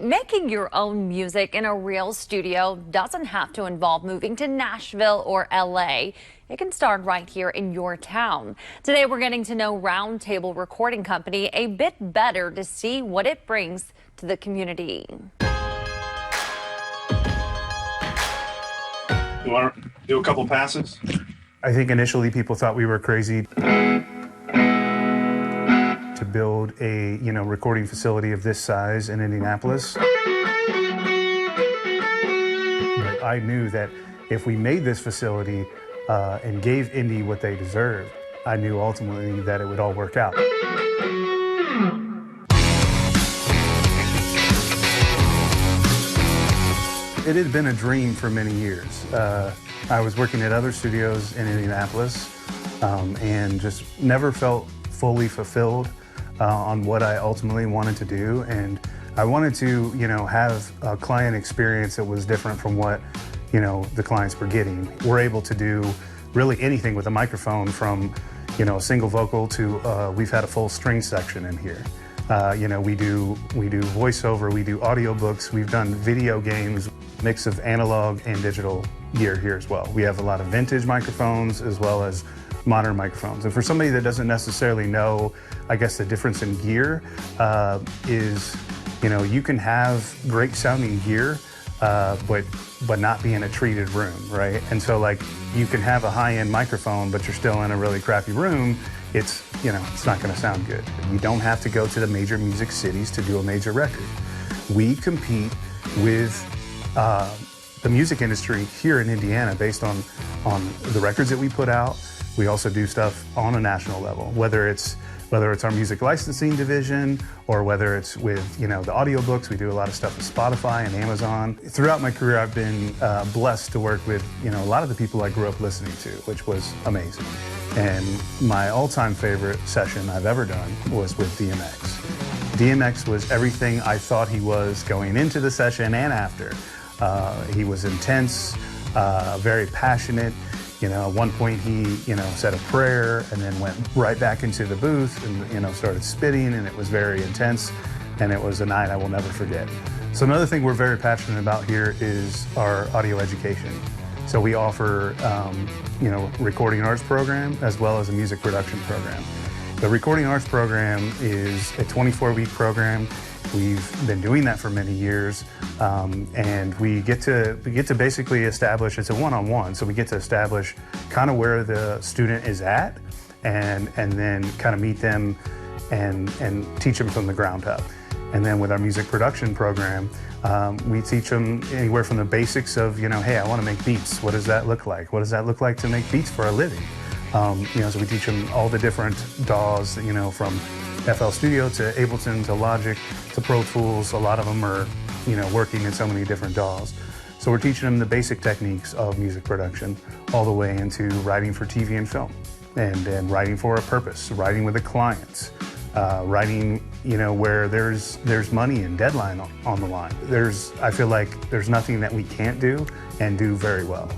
Making your own music in a real studio doesn't have to involve moving to Nashville or LA. It can start right here in your town. Today we're getting to know Roundtable Recording Company a bit better to see what it brings to the community. You want to do a couple passes? I think initially people thought we were crazy to build a, recording facility of this size in Indianapolis. But I knew that if we made this facility and gave Indy what they deserved, I knew ultimately that it would all work out. It had been a dream for many years. I was working at other studios in Indianapolis and just never felt fully fulfilled on what I ultimately wanted to do. And I wanted to, have a client experience that was different from what, the clients were getting. We're able to do really anything with a microphone, from, a single vocal to we've had a full string section in here. We do voiceover, we do audiobooks, we've done video games, mix of analog and digital gear here as well. We have a lot of vintage microphones as well as modern microphones. And for somebody that doesn't necessarily know, I guess, the difference in gear is, you can have great sounding gear, but not be in a treated room, right? And so you can have a high-end microphone, but you're still in a really crappy room. It's not going to sound good. You don't have to go to the major music cities to do a major record. We compete with the music industry here in Indiana based on the records that we put out. We also do stuff on a national level, whether it's our music licensing division or whether it's with the audiobooks. We do a lot of stuff with Spotify and Amazon. Throughout my career, I've been blessed to work with a lot of the people I grew up listening to, which was amazing. And my all-time favorite session I've ever done was with DMX. DMX was everything I thought he was going into the session and after. He was intense, very passionate. At one point he, said a prayer and then went right back into the booth and, started spitting, and it was very intense, and it was a night I will never forget. So another thing we're very passionate about here is our audio education. So we offer, recording arts program as well as a music production program. The recording arts program is a 24-week program. We've been doing that for many years, and we get to basically establish, it's a one-on-one, so we get to establish kind of where the student is at and then kind of meet them and teach them from the ground up. And then with our music production program, we teach them anywhere from the basics of, hey, I want to make beats. What does that look like? What does that look like to make beats for a living? So we teach them all the different DAWs, from FL Studio to Ableton to Logic to Pro Tools. A lot of them are, working in so many different DAWs. So we're teaching them the basic techniques of music production all the way into writing for TV and film, and writing for a purpose, writing with a client, writing, where there's money and deadline on the line. I feel like there's nothing that we can't do and do very well.